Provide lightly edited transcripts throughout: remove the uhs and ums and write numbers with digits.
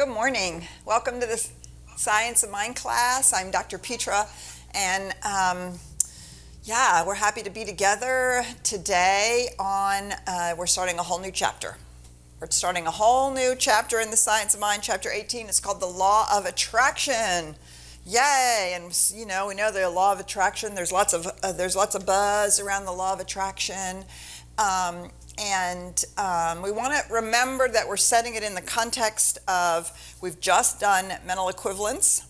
Good morning. Welcome to the Science of Mind class. I'm Dr. Petra, and we're happy to be together today we're starting a whole new chapter. We're starting a whole new chapter in the Science of Mind, chapter 18. It's called the Law of Attraction. Yay! And we know the law of attraction. There's lots of buzz around the law of attraction. We want to remember that we're setting it in the context of, we've just done mental equivalence.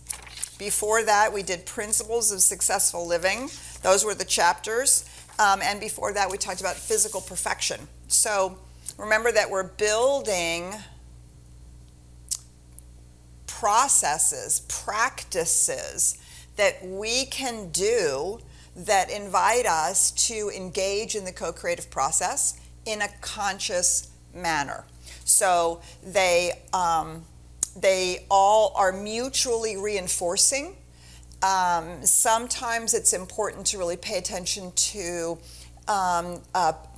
Before that, we did principles of successful living. Those were the chapters. And before that, we talked about physical perfection. So remember that we're building processes, practices that we can do that invite us to engage in the co-creative process in a conscious manner. So they all are mutually reinforcing. Sometimes it's important to really pay attention to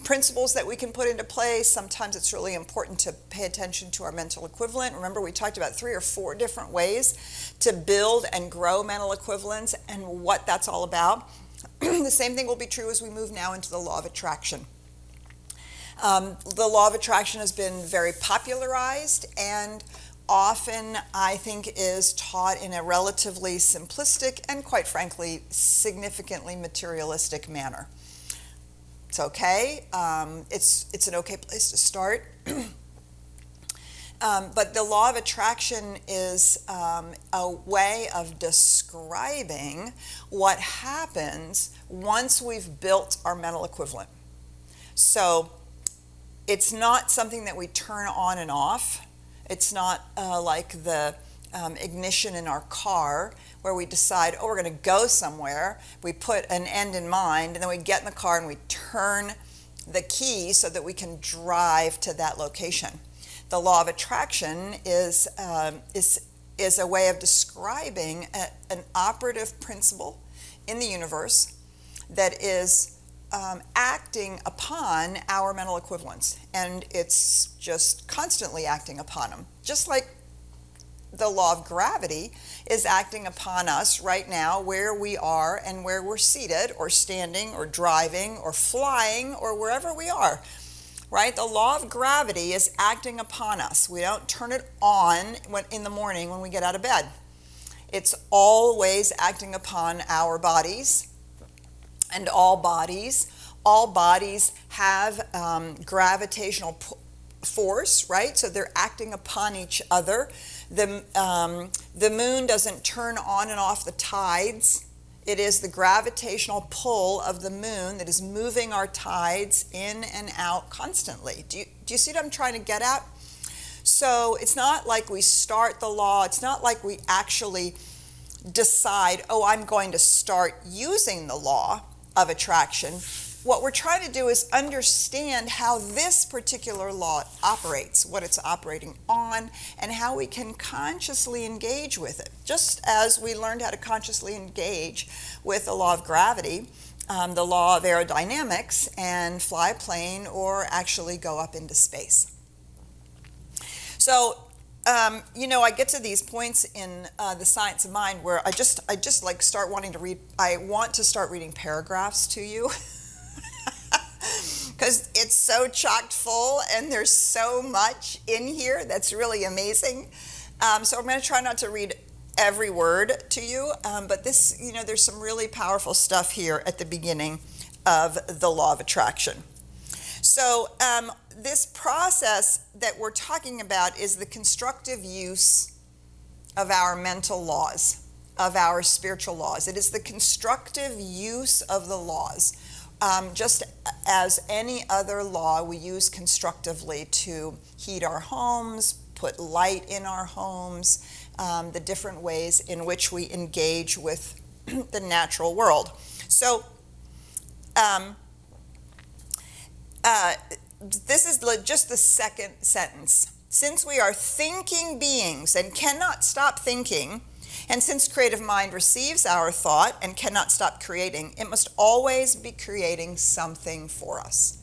principles that we can put into place. Sometimes it's really important to pay attention to our mental equivalent. Remember, we talked about 3 or 4 different ways to build and grow mental equivalence and what that's all about. The same thing will be true as we move now into the law of attraction. The law of attraction has been very popularized and often, I think, is taught in a relatively simplistic and, quite frankly, significantly materialistic manner. It's okay. It's an okay place to start. But the law of attraction is a way of describing what happens once we've built our mental equivalent. So it's not something that we turn on and off. It's not like the ignition in our car where we decide, we're going to go somewhere. We put an end in mind, and then we get in the car and we turn the key so that we can drive to that location. The law of attraction is a way of describing an operative principle in the universe that is acting upon our mental equivalents, and it's just constantly acting upon them, just like the law of gravity is acting upon us right now where we are and where we're seated or standing or driving or flying or wherever we are, right? The law of gravity is acting upon us. We don't turn it on in the morning when we get out of bed. It's always acting upon our bodies. And all bodies have gravitational force, right? So they're acting upon each other. The moon doesn't turn on and off the tides. It is the gravitational pull of the moon that is moving our tides in and out constantly. Do you see what I'm trying to get at? So it's not like we start the law. It's not like we actually decide, I'm going to start using the law of attraction. What we're trying to do is understand how this particular law operates, what it's operating on, and how we can consciously engage with it. Just as we learned how to consciously engage with the law of gravity, the law of aerodynamics, and fly a plane or actually go up into space. So I get to these points in the Science of Mind where I just like start wanting to read. I want to start reading paragraphs to you because it's so chock full and there's so much in here that's really amazing. So I'm going to try not to read every word to you, but this, there's some really powerful stuff here at the beginning of the law of attraction. So this process that we're talking about is the constructive use of our mental laws, of our spiritual laws. It is the constructive use of the laws. Just as any other law we use constructively to heat our homes, put light in our homes, the different ways in which we engage with the natural world. So this is just the second sentence. Since we are thinking beings and cannot stop thinking, and since creative mind receives our thought and cannot stop creating, it must always be creating something for us,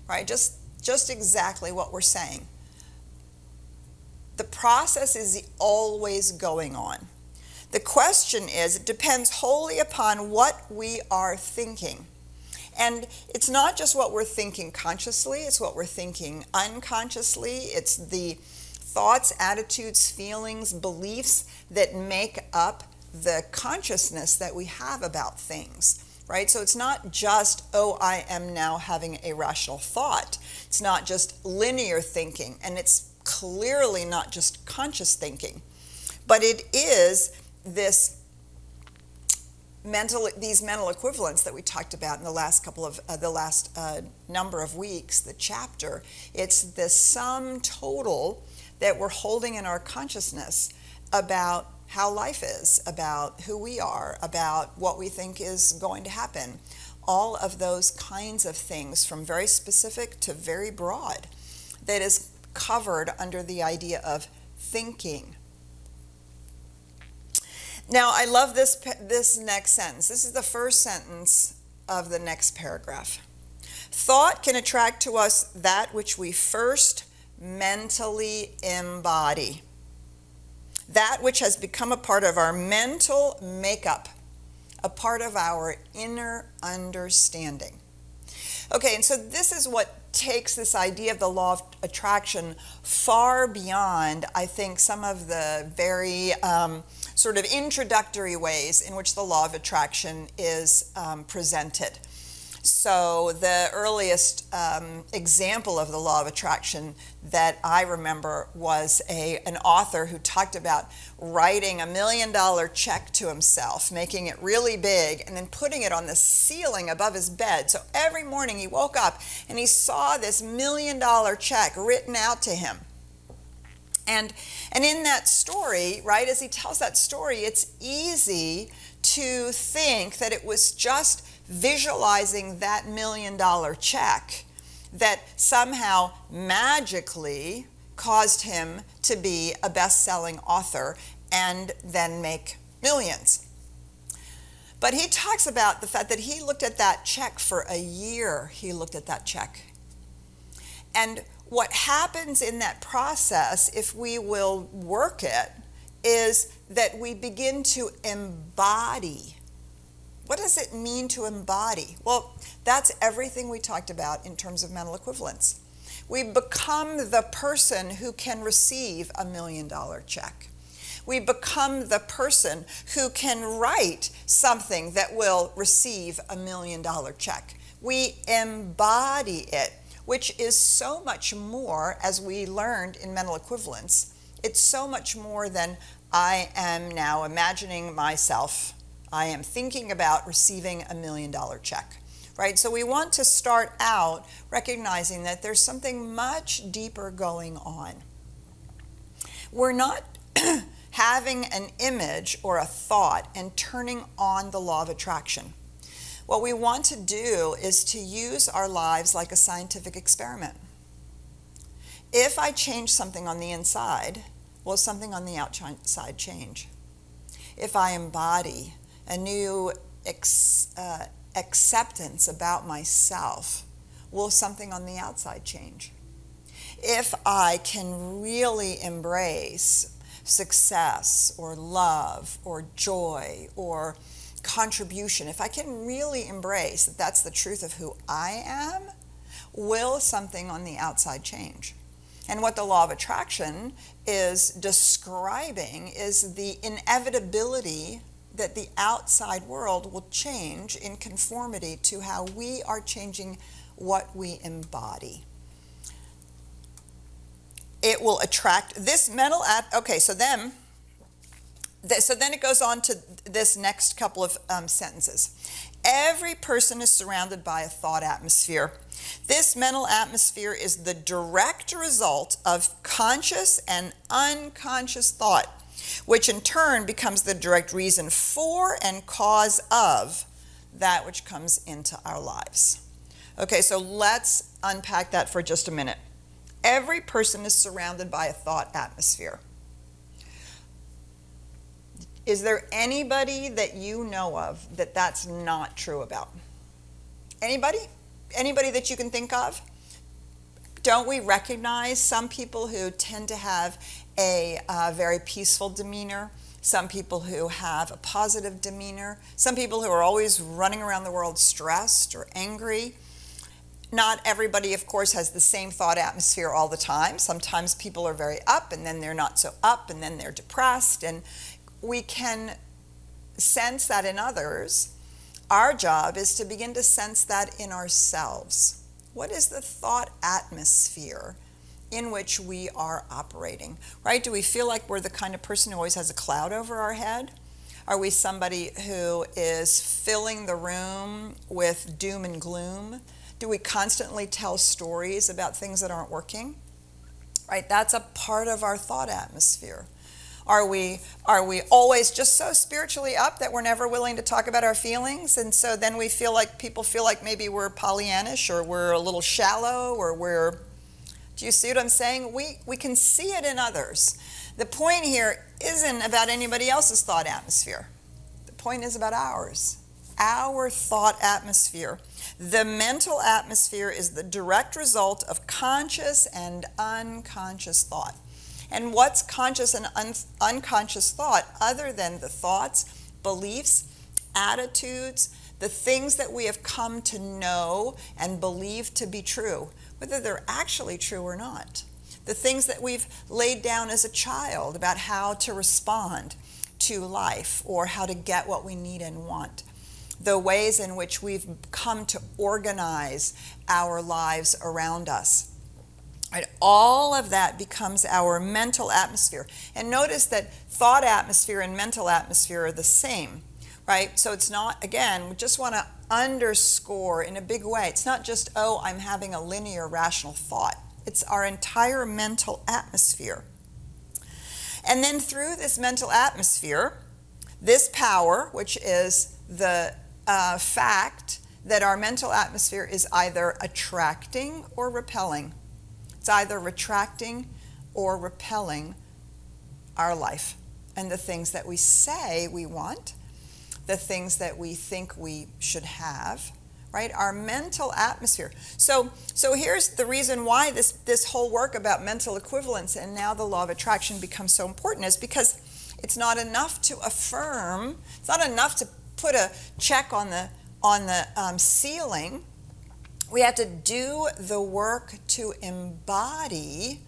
right? Just exactly what we're saying. The process is always going on. The question is, it depends wholly upon what we are thinking. And it's not just what we're thinking consciously, it's what we're thinking unconsciously. It's the thoughts, attitudes, feelings, beliefs that make up the consciousness that we have about things, right? So it's not just, oh, I am now having a rational thought. It's not just linear thinking, and it's clearly not just conscious thinking, but it is these mental equivalents that we talked about in the last number of weeks, the chapter. It's the sum total that we're holding in our consciousness about how life is, about who we are, about what we think is going to happen. All of those kinds of things, from very specific to very broad, that is covered under the idea of thinking. Now, I love this next sentence. This is the first sentence of the next paragraph. Thought can attract to us that which we first mentally embody, that which has become a part of our mental makeup, a part of our inner understanding. Okay, and so this is what takes this idea of the law of attraction far beyond, I think, some of the very sort of introductory ways in which the law of attraction is presented. So the earliest example of the law of attraction that I remember was an author who talked about writing $1 million check to himself, making it really big, and then putting it on the ceiling above his bed. So every morning he woke up and he saw this $1 million check written out to him. And in that story, right, as he tells that story, it's easy to think that it was just visualizing that $1 million check that somehow magically caused him to be a best-selling author and then make millions. But he talks about the fact that he looked at that check for a year. He looked at that check. And what happens in that process, if we will work it, is that we begin to embody. What does it mean to embody? Well, that's everything we talked about in terms of mental equivalence. We become the person who can receive $1 million check. We become the person who can write something that will receive $1 million check. We embody it, which is so much more, as we learned in mental equivalence. It's so much more than I am now imagining myself. I am thinking about receiving $1 million check, right? So we want to start out recognizing that there's something much deeper going on. We're not having an image or a thought and turning on the law of attraction. What we want to do is to use our lives like a scientific experiment. If I change something on the inside, will something on the outside change? If I embody a new acceptance about myself, will something on the outside change? If I can really embrace success or love or joy or contribution, if I can really embrace that that's the truth of who I am, will something on the outside change? And what the law of attraction is describing is the inevitability that the outside world will change in conformity to how we are changing what we embody. It will attract this mental okay, so then it goes on to this next couple of sentences. Every person is surrounded by a thought atmosphere. This mental atmosphere is the direct result of conscious and unconscious thought, which in turn becomes the direct reason for and cause of that which comes into our lives. Okay, so let's unpack that for just a minute. Every person is surrounded by a thought atmosphere. Is there anybody that you know of that that's not true about? Anybody? Anybody that you can think of? don't we recognize some people who tend to have a very peaceful demeanor, some people who have a positive demeanor, some people who are always running around the world stressed or angry? Not everybody, of course, has the same thought atmosphere all the time. Sometimes people are very up, and then they're not so up, and then they're depressed, and we can sense that in others. Our job is to begin to sense that in ourselves. What is the thought atmosphere in which we are operating, right? Do we feel like we're the kind of person who always has a cloud over our head? Are we somebody who is filling the room with doom and gloom? Do we constantly tell stories about things that aren't working? Right? That's a part of our thought atmosphere. Are we always just so spiritually up that we're never willing to talk about our feelings? And so then we feel like people feel like maybe we're Pollyannish, or we're a little shallow, or do you see what I'm saying? We can see it in others. The point here isn't about anybody else's thought atmosphere. The point is about ours. Our thought atmosphere. The mental atmosphere is the direct result of conscious and unconscious thought. And what's conscious and unconscious thought other than the thoughts, beliefs, attitudes, the things that we have come to know and believe to be true, whether they're actually true or not. The things that we've laid down as a child about how to respond to life or how to get what we need and want. The ways in which we've come to organize our lives around us. Right? All of that becomes our mental atmosphere. And notice that thought atmosphere and mental atmosphere are the same, right? So it's not, again, we just want to underscore in a big way. It's not just, oh, I'm having a linear rational thought. It's our entire mental atmosphere. And then through this mental atmosphere, this power, which is the fact that our mental atmosphere is either attracting or repelling. It's either retracting or repelling our life and the things that we say we want, the things that we think we should have, right? Our mental atmosphere. So here's the reason why this whole work about mental equivalence and now the law of attraction becomes so important, is because it's not enough to affirm, it's not enough to put a check on the ceiling. We have to do the work to embody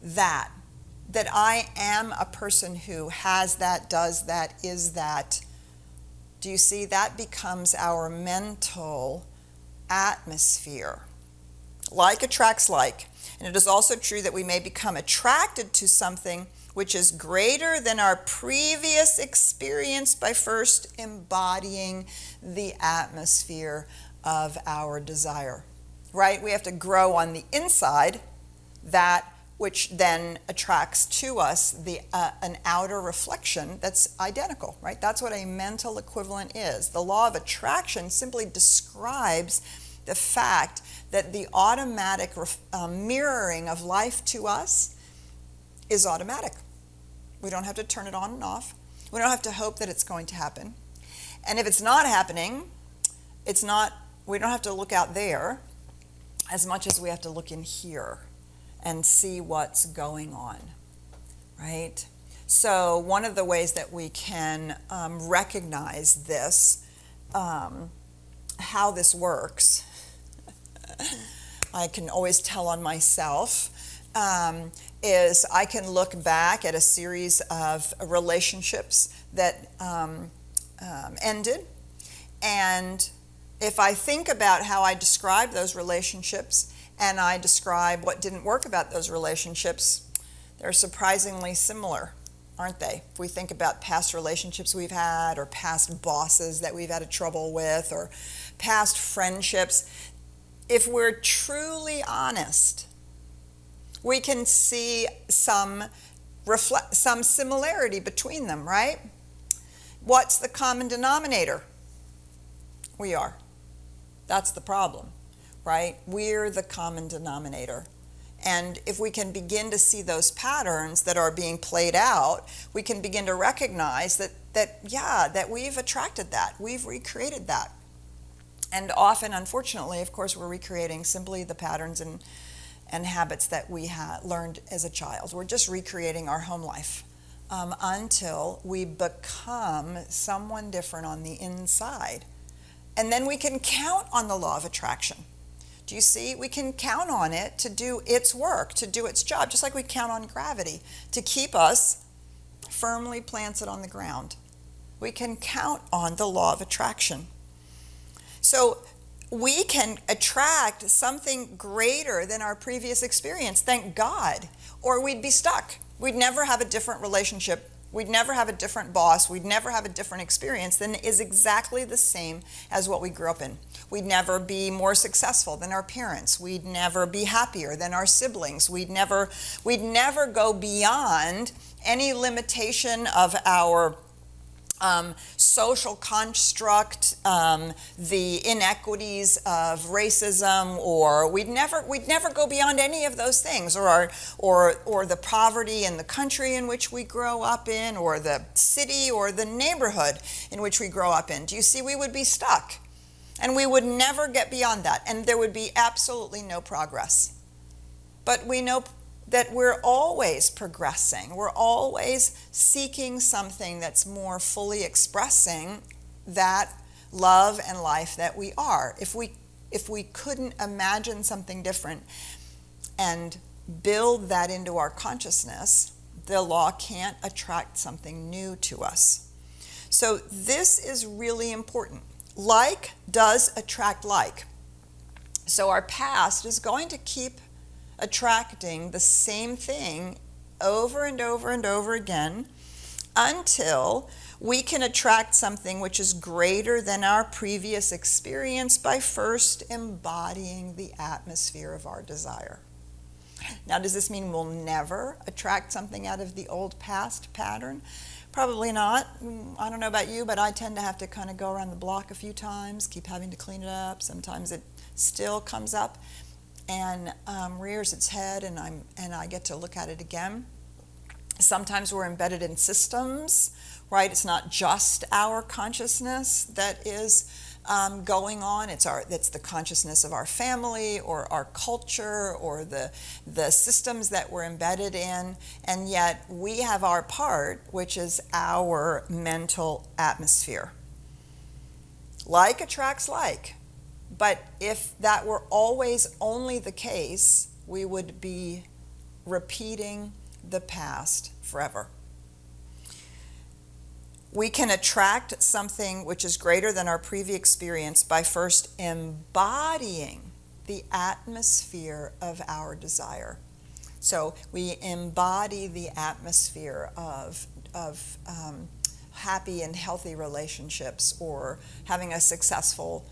that I am a person who has that, does that, is that. Do you see? That becomes our mental atmosphere. Like attracts like. And it is also true that we may become attracted to something which is greater than our previous experience by first embodying the atmosphere of our desire, right? We have to grow on the inside, that which then attracts to us an outer reflection that's identical, right? That's what a mental equivalent is. The law of attraction simply describes the fact that the automatic mirroring of life to us is automatic. We don't have to turn it on and off. We don't have to hope that it's going to happen. And if it's not happening, we don't have to look out there as much as we have to look in here and see what's going on, right? So one of the ways that we can recognize this, how this works, I can always tell on myself, is I can look back at a series of relationships that ended, and if I think about how I describe those relationships and I describe what didn't work about those relationships, they're surprisingly similar, aren't they? If we think about past relationships we've had, or past bosses that we've had trouble with, or past friendships, if we're truly honest, we can see some similarity between them, right? What's the common denominator? We are. That's the problem, right? We're the common denominator. And if we can begin to see those patterns that are being played out, we can begin to recognize that we've attracted that, we've recreated that. And often, unfortunately, of course, we're recreating simply the patterns and habits that we learned as a child. We're just recreating our home life until we become someone different on the inside. And then we can count on the law of attraction. Do you see? We can count on it to do its work, to do its job, just like we count on gravity to keep us firmly planted on the ground. We can count on the law of attraction. So we can attract something greater than our previous experience, thank God, or we'd be stuck. We'd never have a different relationship. We'd never have a different boss. We'd never have a different experience than is exactly the same as what we grew up in. We'd never be more successful than our parents. We'd never be happier than our siblings. We'd never go beyond any limitation of our social construct, the inequities of racism, or we'd never go beyond any of those things, or the poverty in the country in which we grow up in, or the city or the neighborhood in which we grow up in. Do you see? We would be stuck, and we would never get beyond that, and there would be absolutely no progress. But we know that we're always progressing. We're always seeking something that's more fully expressing that love and life that we are. If we couldn't imagine something different and build that into our consciousness, the law can't attract something new to us. So this is really important. Like does attract like. So our past is going to keep attracting the same thing over and over and over again until we can attract something which is greater than our previous experience by first embodying the atmosphere of our desire. Now, does this mean we'll never attract something out of the old past pattern? Probably not. I don't know about you, but I tend to have to kind of go around the block a few times, keep having to clean it up. Sometimes it still comes up and rears its head, and I get to look at it again. Sometimes we're embedded in systems, right? It's not just our consciousness that is going on. It's the consciousness of our family or our culture or the systems that we're embedded in, and yet we have our part, which is our mental atmosphere. Like attracts like. But if that were always only the case, we would be repeating the past forever. We can attract something which is greater than our previous experience by first embodying the atmosphere of our desire. So we embody the atmosphere of happy and healthy relationships, or having a successful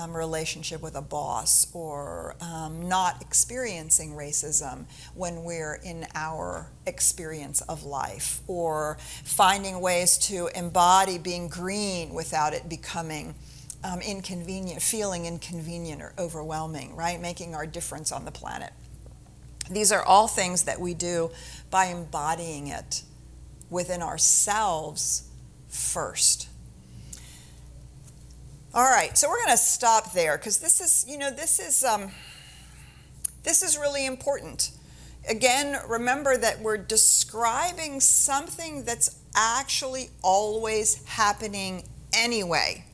relationship with a boss, or not experiencing racism when we're in our experience of life, or finding ways to embody being green without it becoming inconvenient, feeling inconvenient or overwhelming, right? Making our difference on the planet. These are all things that we do by embodying it within ourselves first. All right, so we're going to stop there because this is really important. Again, remember that we're describing something that's actually always happening anyway.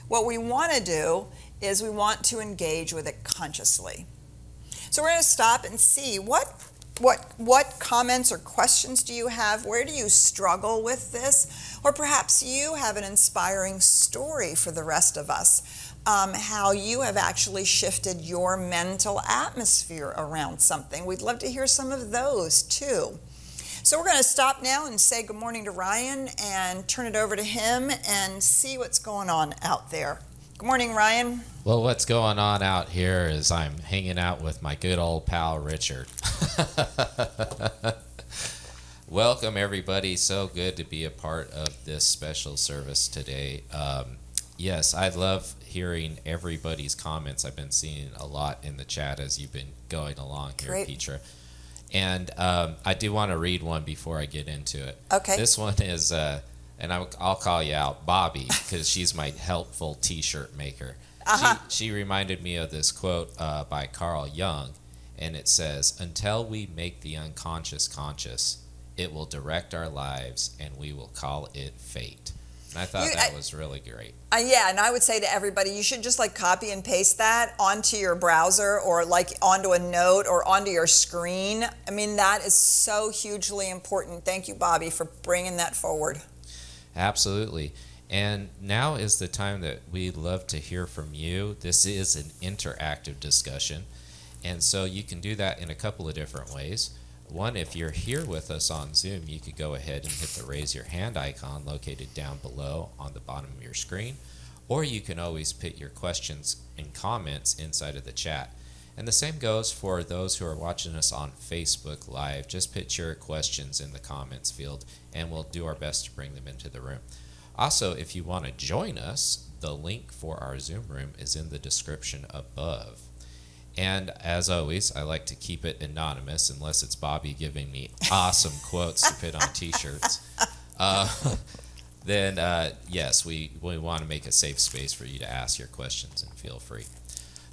What we want to do is we want to engage with it consciously. So we're going to stop and see what comments or questions do you have? Where do you struggle with this? Or perhaps you have an inspiring story for the rest of us, how you have actually shifted your mental atmosphere around something. We'd love to hear some of those too. So we're going to stop now and say good morning to Ryan and turn it over to him and see what's going on out there. Good morning, Ryan. Well, what's going on out here is I'm hanging out with my good old pal, Richard. Welcome, everybody. So good to be a part of this special service today. Yes, I love hearing everybody's comments. I've been seeing a lot in the chat as you've been going along here, Great. Petra. And I do want to read one before I get into it. Okay. This one is, and I'll call you out, Bobby, because she's my helpful T-shirt maker. Uh-huh. She reminded me of this quote by Carl Jung, and it says, "Until we make the unconscious conscious, it will direct our lives, and we will call it fate." And I thought that was really great. Yeah, and I would say to everybody, you should just like copy and paste that onto your browser or like onto a note or onto your screen. I mean, that is so hugely important. Thank you, Bobby, for bringing that forward. Absolutely. And now is the time that we'd love to hear from you. This is an interactive discussion, and so you can do that in a couple of different ways. One, if you're here with us on Zoom, you could go ahead and hit the raise your hand icon located down below on the bottom of your screen, or you can always put your questions and comments inside of the chat. And the same goes for those who are watching us on Facebook Live. Just put your questions in the comments field, and we'll do our best to bring them into the room. Also, if you want to join us, the link for our Zoom room is in the description above. And as always, I like to keep it anonymous unless it's Bobby giving me awesome quotes to put on t-shirts. Then yes, we want to make a safe space for you to ask your questions, and feel free.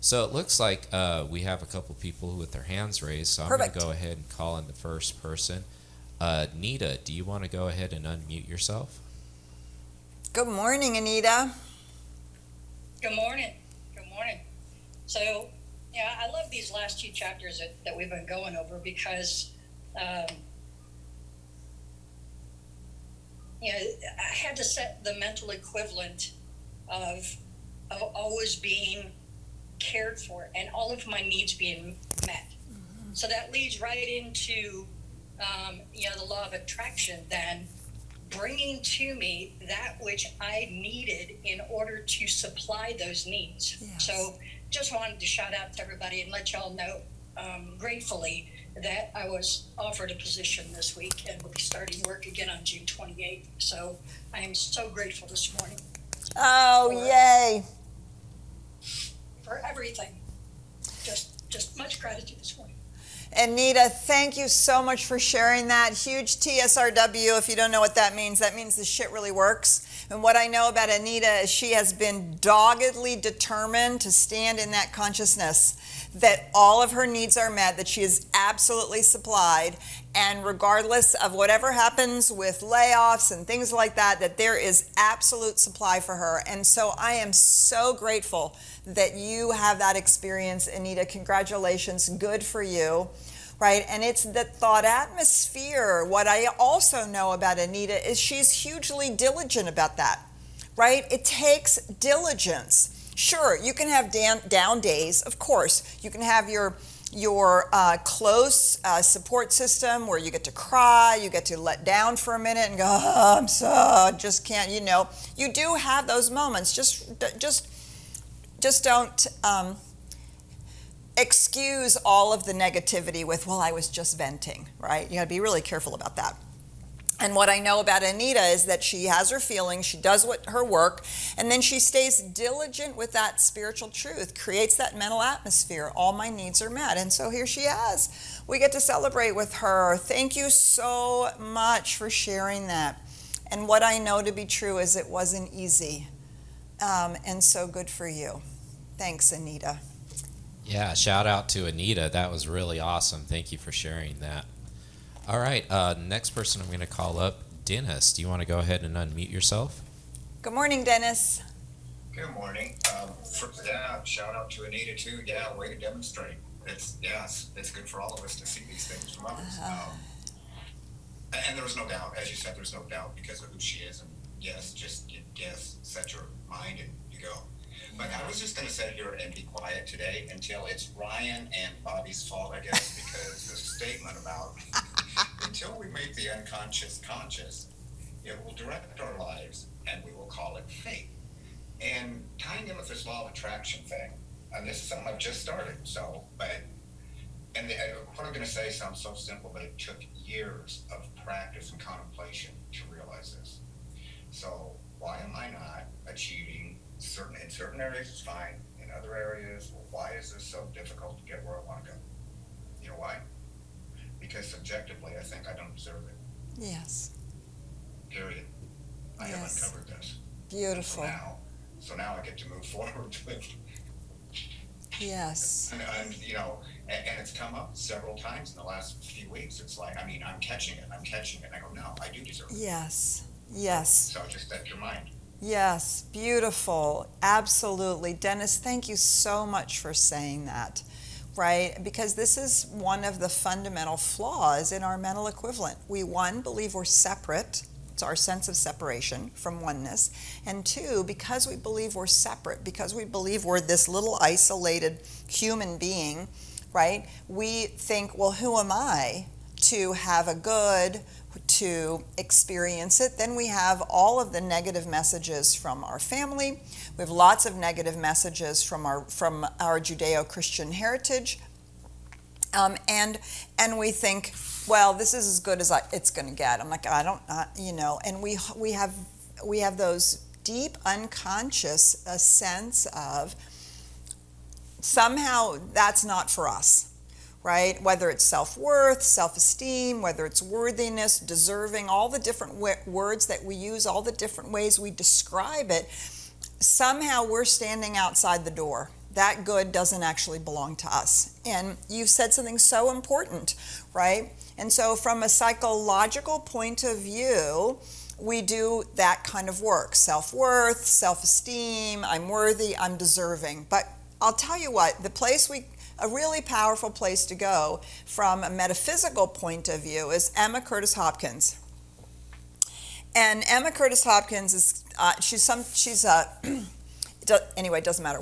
So it looks like we have a couple people with their hands raised, so I'm going to go ahead and call in the first person. Nita, do you want to go ahead and unmute yourself? Good morning, Anita. Good morning. Good morning. So, yeah, I love these last two chapters that we've been going over because, I had to set the mental equivalent of always being cared for and all of my needs being met. Mm-hmm. So that leads right into, the law of attraction, then bringing to me that which I needed in order to supply those needs. Yes. So just wanted to shout out to everybody and let y'all know gratefully that I was offered a position this week and will be starting work again on June 28th. So I am so grateful this morning. Oh, yay. For everything. Just much gratitude this morning. Anita, thank you so much for sharing that. Huge TSRW. If you don't know what that means the shit really works. And what I know about Anita is she has been doggedly determined to stand in that consciousness that all of her needs are met, that she is absolutely supplied, and regardless of whatever happens with layoffs and things like that, that there is absolute supply for her. And so I am so grateful that you have that experience, Anita. Congratulations. Good for you. Right? And it's the thought atmosphere. What I also know about Anita is she's hugely diligent about that. Right? It takes diligence. Sure, you can have down days, of course. You can have your close support system where you get to cry, you get to let down for a minute and go, oh, I just can't, You do have those moments. Just don't excuse all of the negativity with, well, I was just venting, right? You got to be really careful about that. And what I know about Anita is that she has her feelings, she does her work, and then she stays diligent with that spiritual truth, creates that mental atmosphere. All my needs are met. And so here she is. We get to celebrate with her. Thank you so much for sharing that. And what I know to be true is it wasn't easy. And so good for you. Thanks, Anita. Yeah, shout out to Anita. That was really awesome. Thank you for sharing that. All right, next person I'm going to call up, Dennis. Do you want to go ahead and unmute yourself? Good morning, Dennis. Good morning. Shout out to Anita too. Yeah, way to demonstrate. It's good for all of us to see these things from others. And there was no doubt, as you said, there's no doubt because of who she is. And set your mind and you go. But I was just going to sit here and be quiet today until it's Ryan and Bobby's fault, I guess, because the statement about until we make the unconscious conscious, it will direct our lives and we will call it fate. And tying in with this law of attraction thing, and this is something I've just started, what I'm going to say sounds so simple, but it took years of practice and contemplation to realize this. So why am I not achieving in certain areas it's fine, in other areas, well, why is this so difficult to get where I want to go? You know why? Because subjectively, I think I don't deserve it. Yes. Period. I have uncovered this. Beautiful. So now I get to move forward with Yes. And and it's come up several times in the last few weeks. It's like, I mean, I'm catching it. And I go, no, I do deserve it. Yes. Yes. So just set your mind. Yes. Beautiful. Absolutely. Dennis, thank you so much for saying that. Right? Because this is one of the fundamental flaws in our mental equivalent. We, one, believe we're separate. It's our sense of separation from oneness. And two, because we believe we're separate, because we believe we're this little isolated human being, right? We think, well, who am I to have a good, to experience it? Then we have all of the negative messages from our family. We have lots of negative messages from our Judeo-Christian heritage. And we think, well, this is as good as it's going to get. I'm like, I don't, and we have those deep unconscious a sense of somehow that's not for us, right? Whether it's self-worth, self-esteem, whether it's worthiness, deserving, all the different words that we use, all the different ways we describe it, somehow we're standing outside the door. That good doesn't actually belong to us. And you've said something so important, right? And so from a psychological point of view, we do that kind of work. Self-worth, self-esteem, I'm worthy, I'm deserving. But I'll tell you what, a really powerful place to go from a metaphysical point of view is Emma Curtis Hopkins. And Emma Curtis Hopkins is, anyway, it doesn't matter.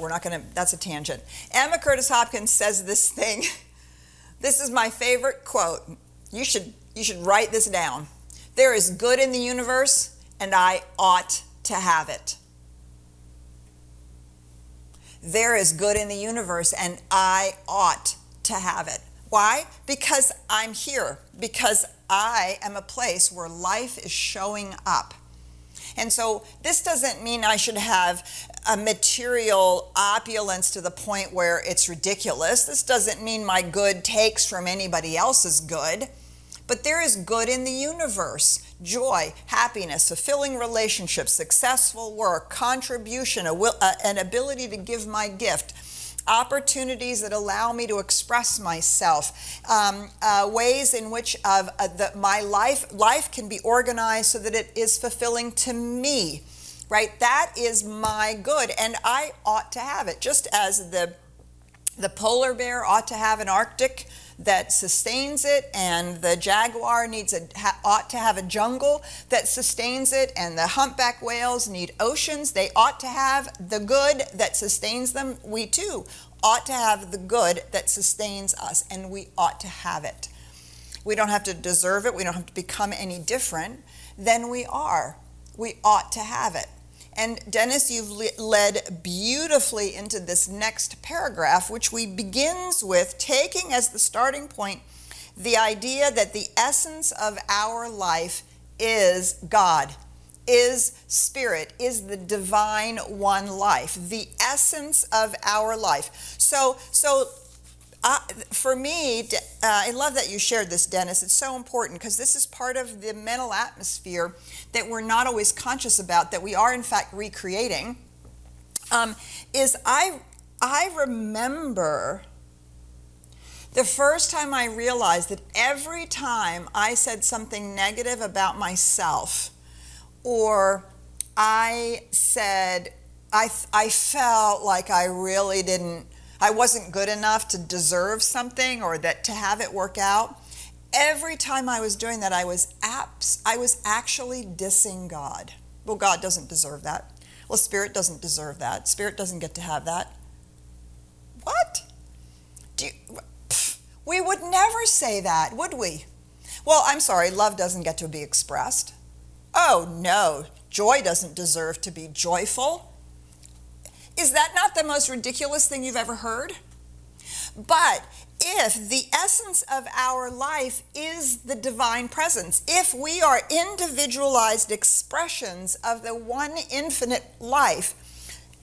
That's a tangent. Emma Curtis Hopkins says this thing. This is my favorite quote. You should write this down. There is good in the universe, and I ought to have it. There is good in the universe, and I ought to have it. Why? Because I'm here. Because I am a place where life is showing up. And so this doesn't mean I should have a material opulence to the point where it's ridiculous. This doesn't mean my good takes from anybody else's good. But there is good in the universe. Joy, happiness, fulfilling relationships, successful work, contribution, an ability to give my gift, opportunities that allow me to express myself, ways in which my life can be organized so that it is fulfilling to me, right? That is my good, and I ought to have it. Just as the polar bear ought to have an Arctic that sustains it, and the jaguar ought to have a jungle that sustains it, and the humpback whales need oceans. They ought to have the good that sustains them. We too ought to have the good that sustains us, and we ought to have it. We don't have to deserve it. We don't have to become any different than we are. We ought to have it. And Dennis, you've led beautifully into this next paragraph, which begins with taking as the starting point the idea that the essence of our life is God, is spirit, is the divine one life, the essence of our life. So for me, I love that you shared this, Dennis. It's so important because this is part of the mental atmosphere that we're not always conscious about, that we are in fact recreating. I remember the first time I realized that every time I said something negative about myself, or I felt like I wasn't good enough to deserve something, or that to have it work out. Every time I was doing that, I was actually dissing God. Well, God doesn't deserve that. Well, Spirit doesn't deserve that. Spirit doesn't get to have that. What? We would never say that, would we? Well, I'm sorry, love doesn't get to be expressed. Oh, no, joy doesn't deserve to be joyful. Is that not the most ridiculous thing you've ever heard? But if the essence of our life is the divine presence, if we are individualized expressions of the one infinite life,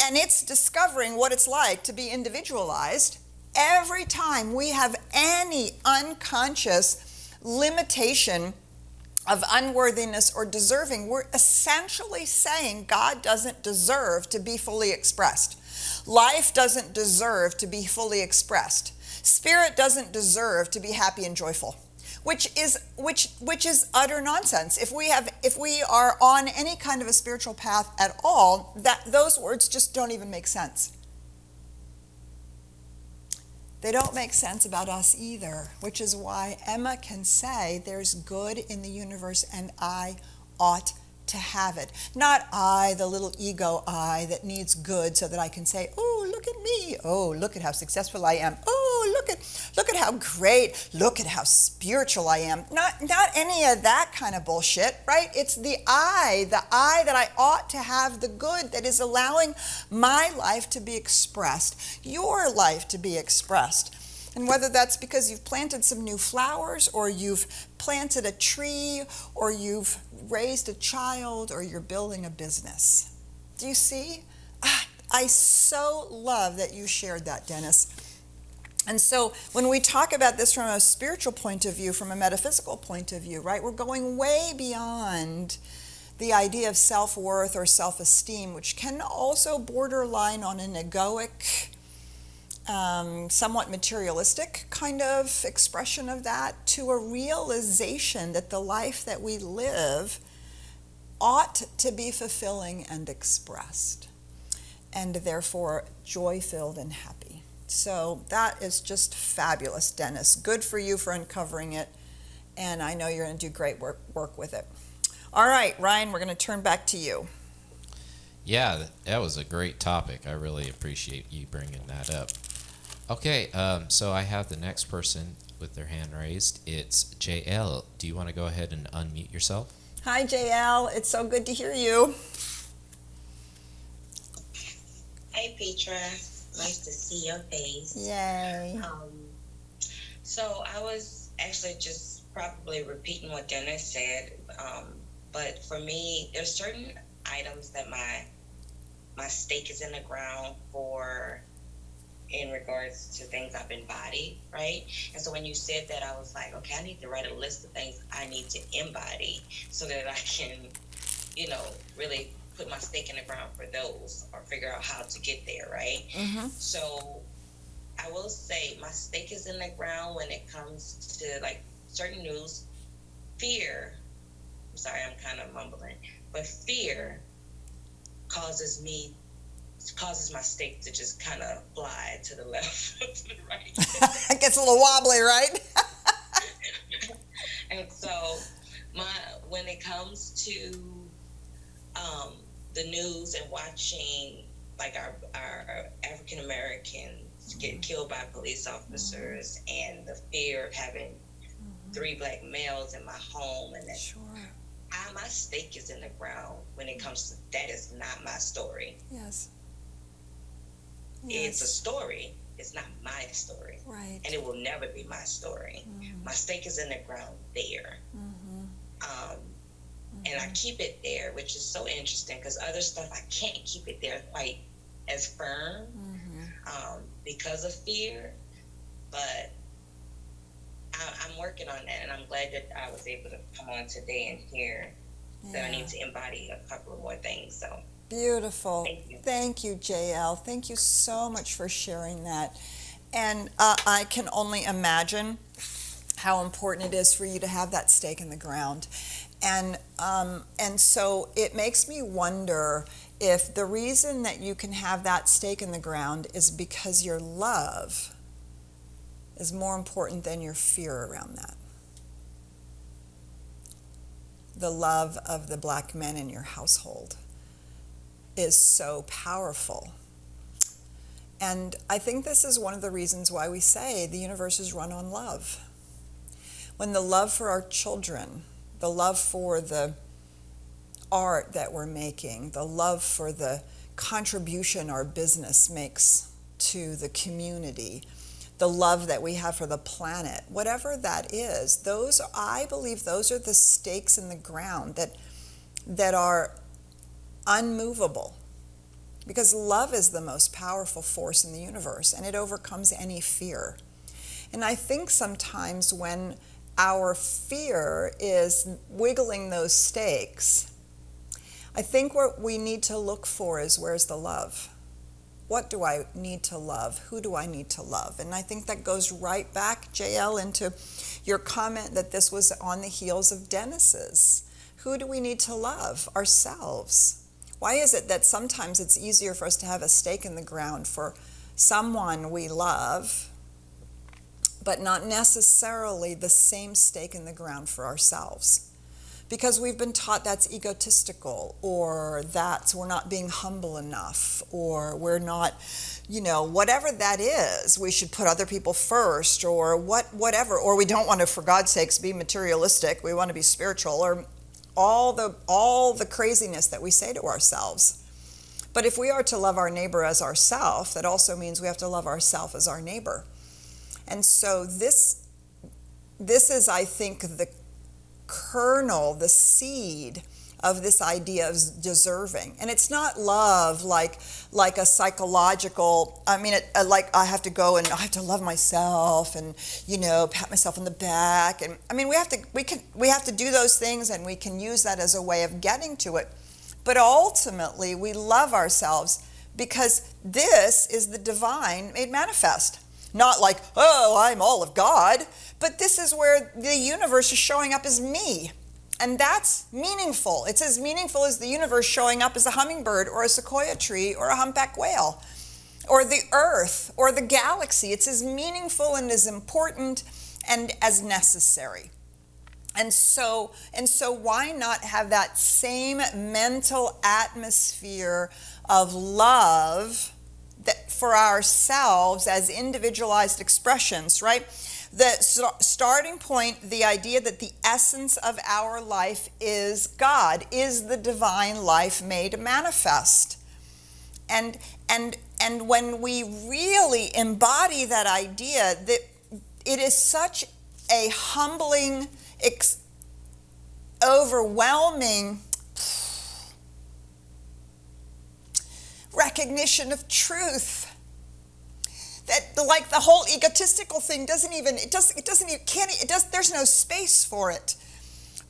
and it's discovering what it's like to be individualized, every time we have any unconscious limitation of unworthiness or deserving, we're essentially saying God doesn't deserve to be fully expressed. Life doesn't deserve to be fully expressed. Spirit doesn't deserve to be happy and joyful, which is utter nonsense. If we are on any kind of a spiritual path at all, that those words just don't even make sense. They don't make sense about us either, which is why Emma can say there's good in the universe and I ought to have it. Not I, the little ego I that needs good so that I can say, oh, look at me. Oh, look at how successful I am. Oh, look at how great. Look at how spiritual I am. Not any of that kind of bullshit, right? It's the I that I ought to have the good that is allowing my life to be expressed, your life to be expressed. And whether that's because you've planted some new flowers, or you've planted a tree, or you've raised a child, or you're building a business. Do you see? I so love that you shared that, Dennis. And so when we talk about this from a spiritual point of view, from a metaphysical point of view, right, we're going way beyond the idea of self-worth or self-esteem, which can also borderline on an egoic, somewhat materialistic kind of expression of that, to a realization that the life that we live ought to be fulfilling and expressed, and therefore joy-filled and happy. So that is just fabulous, Dennis. Good for you for uncovering it, and I know you're going to do great work with it. All right, Ryan, we're going to turn back to you. Yeah, that was a great topic. I really appreciate you bringing that up. Okay, so I have the next person with their hand raised. It's JL. Do you want to go ahead and unmute yourself? Hi, JL. It's so good to hear you. Hey, Petra. Nice to see your face. Yay. So I was actually just probably repeating what Dennis said, but for me, there's certain items that my stake is in the ground for, in regards to things I've embodied, right? And so when you said that, I was like, okay, I need to write a list of things I need to embody so that I can, really put my stake in the ground for those, or figure out how to get there, right? Mm-hmm. So I will say my stake is in the ground when it comes to like certain news. Fear, I'm sorry, I'm kind of mumbling, but fear causes my stake to just kind of fly to the left, to the right. It gets a little wobbly, right? And so when it comes to the news and watching like our African Americans get killed by police officers, and the fear of having 3 black males in my home, and that Sure. my stake is in the ground when it comes to that. Is not my story. Yes. It's a story. It's not my story. Right. And it will never be my story. Mm-hmm. My stake is in the ground there. Mm-hmm. And I keep it there, which is so interesting, because other stuff I can't keep it there quite as firm because of fear. But I'm working on that, and I'm glad that I was able to come on today and hear that I need to embody a couple of more things. So beautiful. Thank you, JL. Thank you so much for sharing that. And I can only imagine how important it is for you to have that stake in the ground. And so it makes me wonder if the reason that you can have that stake in the ground is because your love is more important than your fear around that. The love of the black men in your household is so powerful. And I think this is one of the reasons why we say the universe is run on love. When the love for our children, the love for the art that we're making, the love for the contribution our business makes to the community, the love that we have for the planet, whatever that is, I believe those are the stakes in the ground that are unmovable. Because love is the most powerful force in the universe, and it overcomes any fear. And I think sometimes when our fear is wiggling those stakes, I think what we need to look for is, where's the love? what do I need to love? Who do I need to love? And I think that goes right back, JL, into your comment that this was on the heels of Dennis's. Who do we need to love? Ourselves. Why is it that sometimes it's easier for us to have a stake in the ground for someone we love, but not necessarily the same stake in the ground for ourselves? Because we've been taught that's egotistical, or that's we're not being humble enough, or we're not, whatever that is, we should put other people first, or whatever, or we don't want to, for God's sakes, be materialistic, we want to be spiritual, or all the craziness that we say to ourselves. But if we are to love our neighbor as ourself, that also means we have to love ourself as our neighbor. And so this is, I think, the kernel, the seed of this idea of deserving. And it's not love like a psychological, like I have to go and I have to love myself and, pat myself on the back. And we have to do those things, and we can use that as a way of getting to it. But ultimately, we love ourselves because this is the divine made manifest. Not like, oh, I'm all of God, but this is where the universe is showing up as me. And that's meaningful. It's as meaningful as the universe showing up as a hummingbird or a sequoia tree or a humpback whale or the earth or the galaxy. It's as meaningful and as important and as necessary. And so why not have that same mental atmosphere of love that for ourselves as individualized expressions, right? The starting point, the idea that the essence of our life is God, is the divine life made manifest. And when we really embody that idea, that it is such a humbling, overwhelming recognition of truth, that like the whole egotistical thing there's no space for it,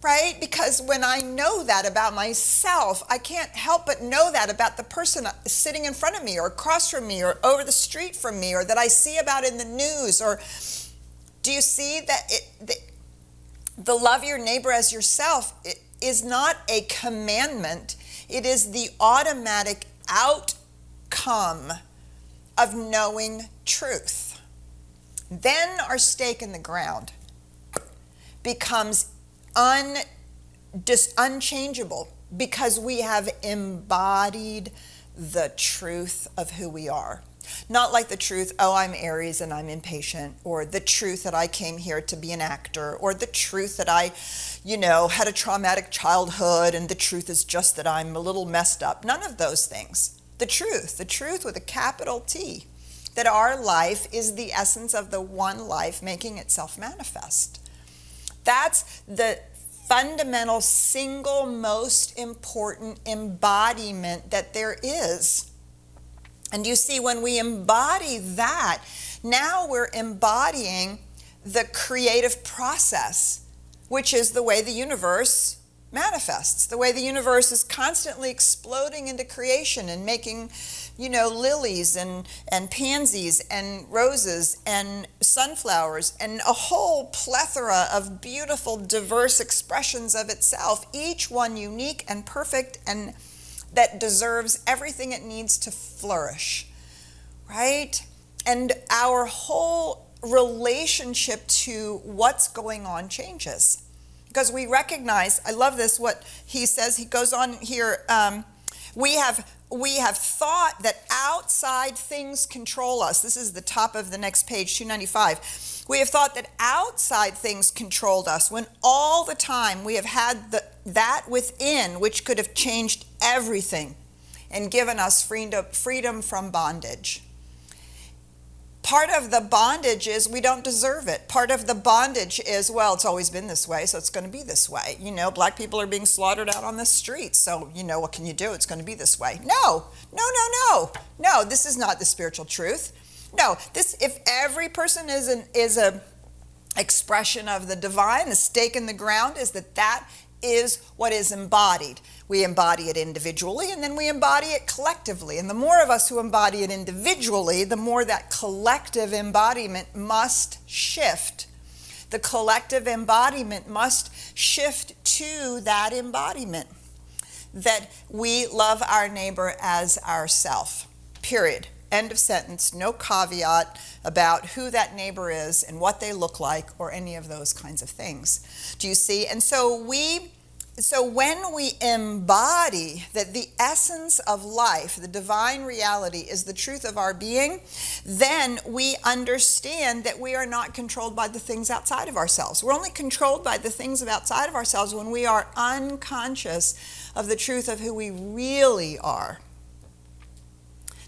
right? Because when I know that about myself, I can't help but know that about the person sitting in front of me or across from me or over the street from me or that I see about in the news. Or do you see that the love your neighbor as yourself is not a commandment, it is the automatic outcome of knowing truth. Then our stake in the ground becomes unchangeable because we have embodied the truth of who we are. Not like the truth, oh, I'm Aries and I'm impatient, or the truth that I came here to be an actor, or the truth that I, had a traumatic childhood and the truth is just that I'm a little messed up. None of those things. The truth with a capital T, that our life is the essence of the one life making itself manifest. That's the fundamental, single most important embodiment that there is. And you see, when we embody that, now we're embodying the creative process, which is the way the universe manifests, the way the universe is constantly exploding into creation and making, lilies and pansies and roses and sunflowers and a whole plethora of beautiful, diverse expressions of itself, each one unique and perfect and that deserves everything it needs to flourish, right? And our whole relationship to what's going on changes. Because we recognize, I love this, what he says, he goes on here, we have thought that outside things control us. This is the top of the next page, 295. We have thought that outside things controlled us, when all the time we have had that within which could have changed everything and given us freedom from bondage. Part of the bondage is we don't deserve it. Part of the bondage is, well, it's always been this way, so it's going to be this way. Black people are being slaughtered out on the streets, so, what can you do? It's going to be this way. No, this is not the spiritual truth. No, if every person is a expression of the divine, the stake in the ground is that is what is embodied. We embody it individually, and then we embody it collectively. And the more of us who embody it individually, the more that collective embodiment must shift. The collective embodiment must shift to that embodiment, that we love our neighbor as ourself, period. End of sentence. No caveat about who that neighbor is and what they look like or any of those kinds of things. Do you see? And so when we embody that the essence of life, the divine reality, is the truth of our being, then we understand that we are not controlled by the things outside of ourselves. We're only controlled by the things outside of ourselves when we are unconscious of the truth of who we really are.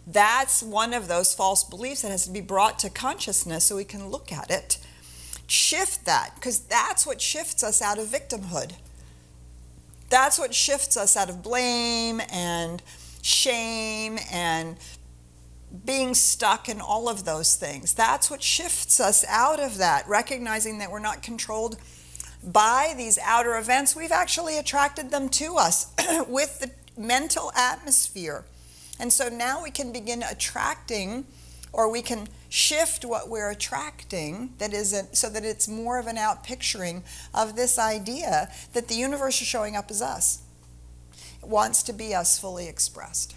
That's one of those false beliefs that has to be brought to consciousness so we can look at it. Shift that, because that's what shifts us out of victimhood. That's what shifts us out of blame and shame and being stuck in all of those things. That's what shifts us out of that, recognizing that we're not controlled by these outer events. We've actually attracted them to us with the mental atmosphere. And so now we can begin attracting, or we can shift what we're attracting, so that it's more of an outpicturing of this idea that the universe is showing up as us. It wants to be us fully expressed.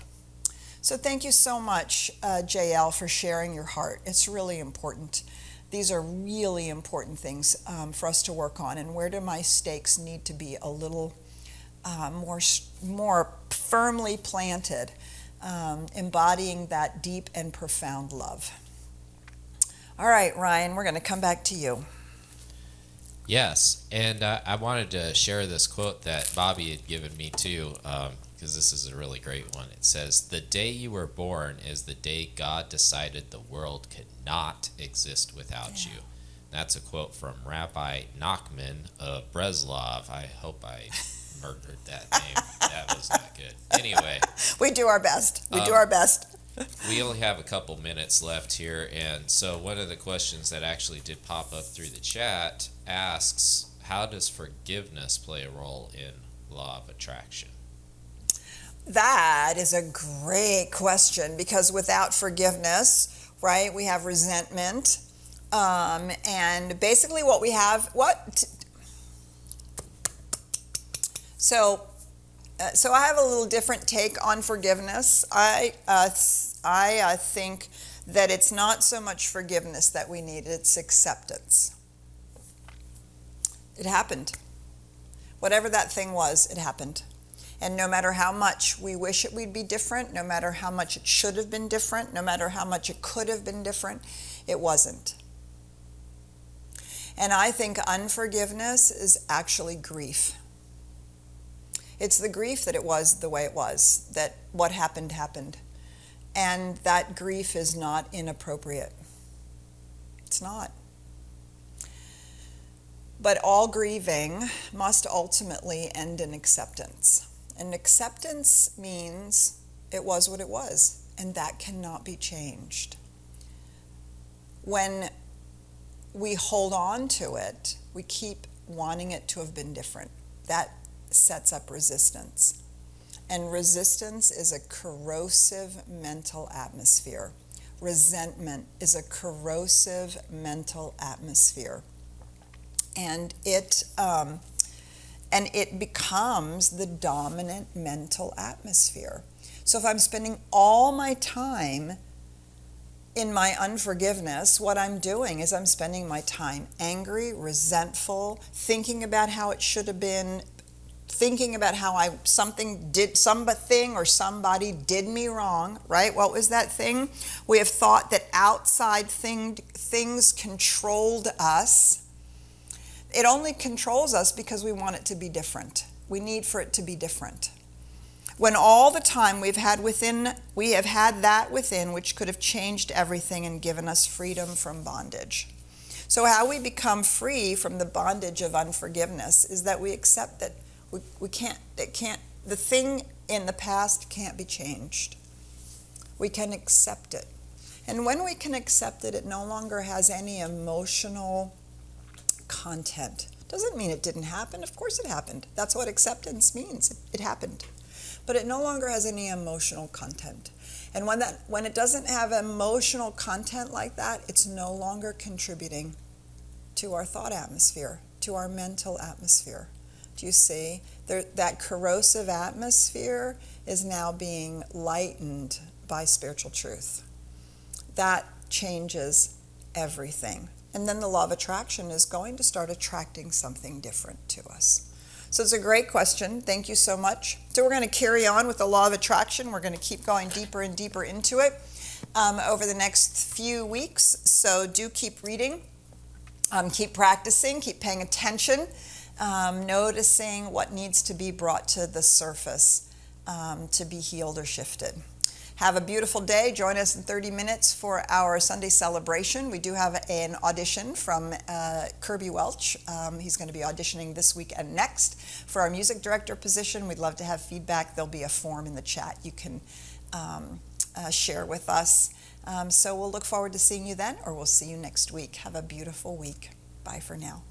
So thank you so much, JL, for sharing your heart. It's really important. These are really important things for us to work on. And where do my stakes need to be a little more firmly planted? Embodying that deep and profound love. All right, Ryan, we're going to come back to you. Yes, and I wanted to share this quote that Bobby had given me too, because this is a really great one. It says, "The day you were born is the day God decided the world could not exist without you." That's a quote from Rabbi Nachman of Breslov. I hope I murdered that name. That was not good. Anyway. We do our best. Do our best. We only have a couple minutes left here, and so one of the questions that actually did pop up through the chat asks, how does forgiveness play a role in law of attraction? That is a great question, because without forgiveness, right, we have resentment, and basically what we have, So I have a little different take on forgiveness. I think that it's not so much forgiveness that we need, it's acceptance. It happened. Whatever that thing was, it happened. And no matter how much we wish it would be different, no matter how much it should have been different, no matter how much it could have been different, it wasn't. And I think unforgiveness is actually grief. It's the grief that it was the way it was, that what happened, happened. And that grief is not inappropriate. It's not. But all grieving must ultimately end in acceptance. And acceptance means it was what it was, and that cannot be changed. When we hold on to it, we keep wanting it to have been different. That sets up resistance. And resistance is a corrosive mental atmosphere. Resentment is a corrosive mental atmosphere. And it becomes the dominant mental atmosphere. So if I'm spending all my time in my unforgiveness, what I'm doing is I'm spending my time angry, resentful, thinking about how it should have been, thinking about how somebody did me wrong, right? What was that thing? We have thought that outside things controlled us. It only controls us because we want it to be different. We need for it to be different. When all the time we have had that within which could have changed everything and given us freedom from bondage. So how we become free from the bondage of unforgiveness is that we accept that the thing in the past can't be changed. We can accept it. And when we can accept it, it no longer has any emotional content Doesn't mean it didn't happen. Of course it happened. That's what acceptance means. It happened. But it no longer has any emotional content. And when it doesn't have emotional content like that, it's no longer contributing to our thought atmosphere, to our mental atmosphere. Do you see? That corrosive atmosphere is now being lightened by spiritual truth. That changes everything. And then the law of attraction is going to start attracting something different to us. So it's a great question. Thank you so much. So we're going to carry on with the law of attraction. We're going to keep going deeper and deeper into it over the next few weeks. So do keep reading, keep practicing, keep paying attention, noticing what needs to be brought to the surface to be healed or shifted. Have a beautiful day. Join us in 30 minutes for our Sunday celebration. We do have an audition from Kirby Welch. He's going to be auditioning this week and next for our music director position. We'd love to have feedback. There'll be a form in the chat you can share with us. So we'll look forward to seeing you then, or we'll see you next week. Have a beautiful week. Bye for now.